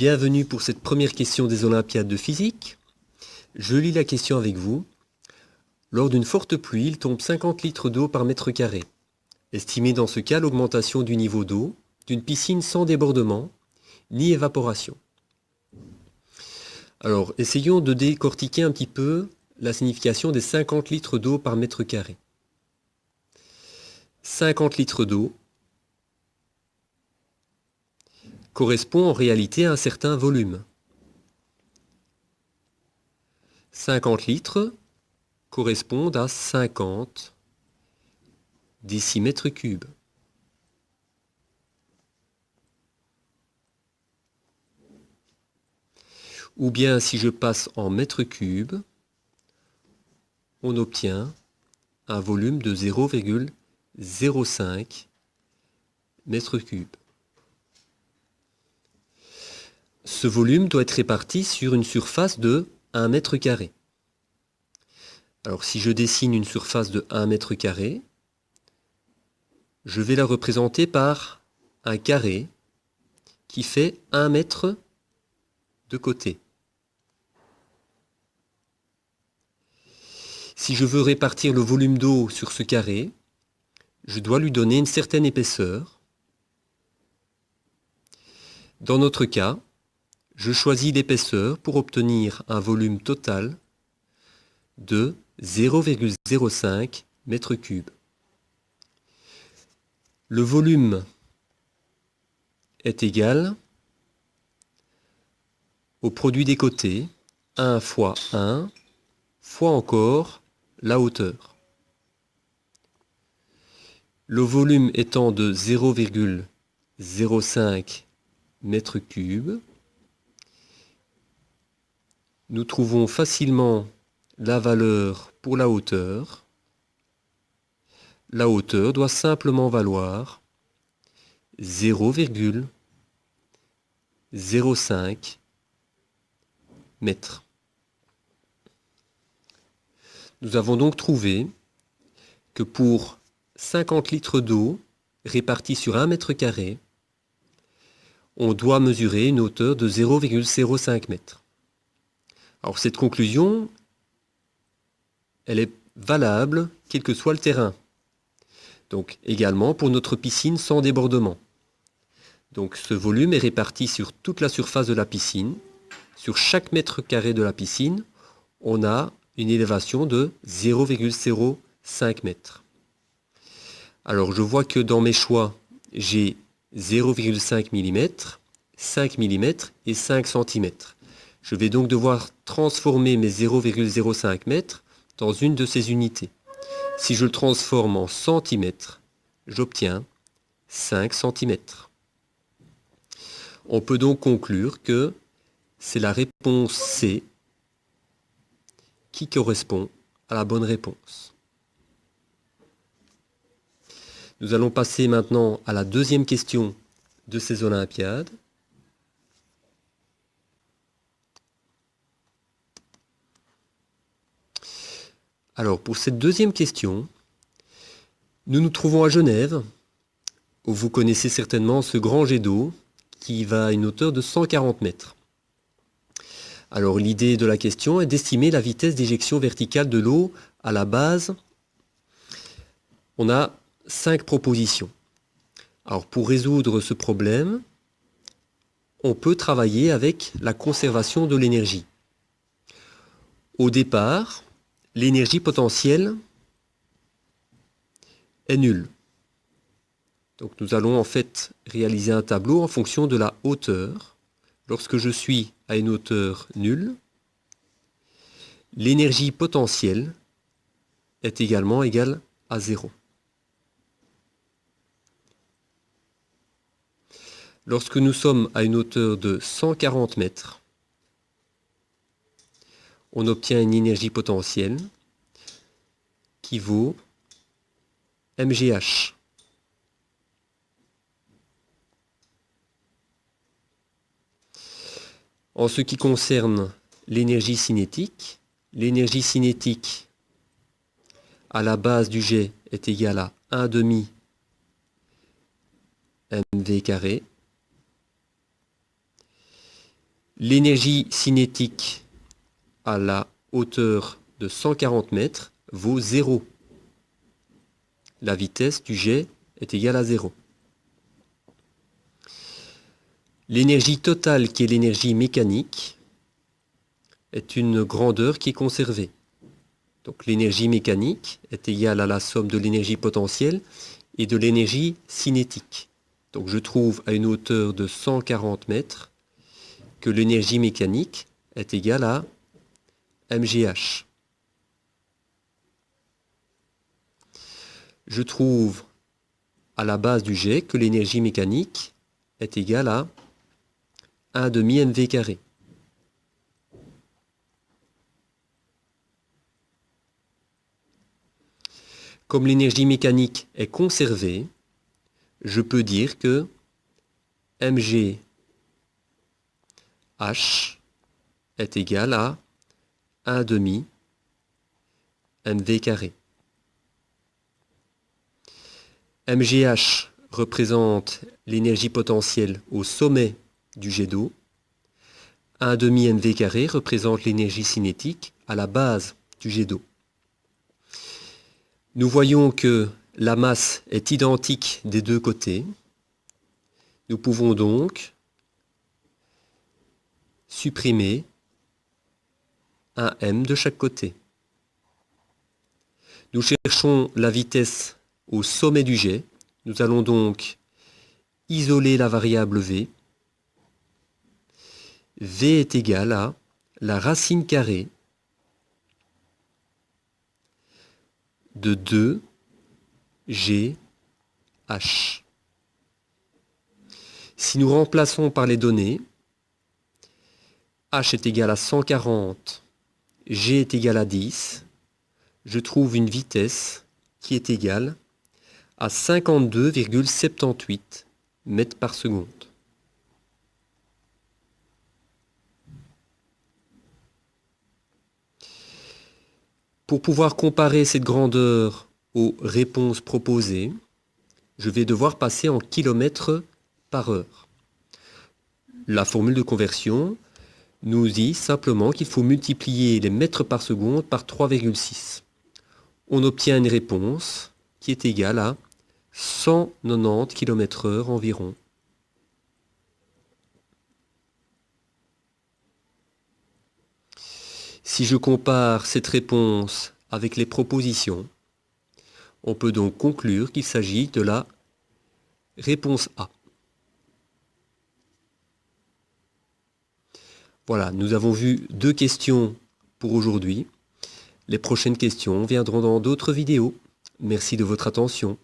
Bienvenue pour cette première question des Olympiades de physique. Je lis la question avec vous. Lors d'une forte pluie, il tombe 50 litres d'eau par mètre carré. Estimez dans ce cas l'augmentation du niveau d'eau d'une piscine sans débordement ni évaporation. Alors, essayons de décortiquer un petit peu la signification des 50 litres d'eau par mètre carré. 50 litres d'eau correspond en réalité à un certain volume. 50 litres correspondent à 50 décimètres cubes. Ou bien si je passe en mètres cubes, on obtient un volume de 0,05 mètres cubes. Ce volume doit être réparti sur une surface de 1 mètre carré. Alors si je dessine une surface de 1 mètre carré, je vais la représenter par un carré qui fait 1 mètre de côté. Si je veux répartir le volume d'eau sur ce carré, je dois lui donner une certaine épaisseur. Dans notre cas, je choisis l'épaisseur pour obtenir un volume total de 0,05 mètres cubes. Le volume est égal au produit des côtés, 1 fois 1, fois encore la hauteur. Le volume étant de 0,05 mètres cubes, nous trouvons facilement la valeur pour la hauteur. La hauteur doit simplement valoir 0,05 mètres. Nous avons donc trouvé que pour 50 litres d'eau répartis sur 1 mètre carré, on doit mesurer une hauteur de 0,05 mètres. Alors cette conclusion, elle est valable quel que soit le terrain. Donc également pour notre piscine sans débordement. Donc ce volume est réparti sur toute la surface de la piscine. Sur chaque mètre carré de la piscine, on a une élévation de 0,05 mètres. Alors je vois que dans mes choix, j'ai 0,5 mm, 5 mm et 5 cm. Je vais donc devoir transformer mes 0,05 mètres dans une de ces unités. Si je le transforme en centimètres, j'obtiens 5 cm. On peut donc conclure que c'est la réponse C qui correspond à la bonne réponse. Nous allons passer maintenant à la deuxième question de ces Olympiades. Alors pour cette deuxième question, nous nous trouvons à Genève, où vous connaissez certainement ce grand jet d'eau qui va à une hauteur de 140 mètres. Alors l'idée de la question est d'estimer la vitesse d'éjection verticale de l'eau à la base. On a 5 propositions. Alors pour résoudre ce problème, on peut travailler avec la conservation de l'énergie. Au départ, l'énergie potentielle est nulle. Donc nous allons en fait réaliser un tableau en fonction de la hauteur. Lorsque je suis à une hauteur nulle, l'énergie potentielle est également égale à 0. Lorsque nous sommes à une hauteur de 140 mètres, on obtient une énergie potentielle qui vaut mgh. En ce qui concerne l'énergie cinétique à la base du jet est égale à 1/2 mv². L'énergie cinétique à la hauteur de 140 mètres vaut 0. La vitesse du jet est égale à 0. L'énergie totale, qui est l'énergie mécanique, est une grandeur qui est conservée. Donc l'énergie mécanique est égale à la somme de l'énergie potentielle et de l'énergie cinétique. Donc je trouve à une hauteur de 140 mètres que l'énergie mécanique est égale à mgh. Je trouve à la base du jet que l'énergie mécanique est égale à 1/2 mv carré. Comme l'énergie mécanique est conservée, je peux dire que mgh est égal à 1/2 mv carré. mgh représente l'énergie potentielle au sommet du jet d'eau. 1/2 mv carré représente l'énergie cinétique à la base du jet d'eau. Nous voyons que la masse est identique des deux côtés. Nous pouvons donc supprimer un m de chaque côté. Nous cherchons la vitesse au sommet du jet. Nous allons donc isoler la variable v. V est égal à la racine carrée de 2gh. Si nous remplaçons par les données, h est égal à 140, g est égal à 10, je trouve une vitesse qui est égale à 52,78 mètres par seconde. Pour pouvoir comparer cette grandeur aux réponses proposées, je vais devoir passer en kilomètres par heure. La formule de conversion nous dit simplement qu'il faut multiplier les mètres par seconde par 3,6. On obtient une réponse qui est égale à 190 km/h environ. Si je compare cette réponse avec les propositions, on peut donc conclure qu'il s'agit de la réponse A. Voilà, nous avons vu 2 questions pour aujourd'hui. Les prochaines questions viendront dans d'autres vidéos. Merci de votre attention.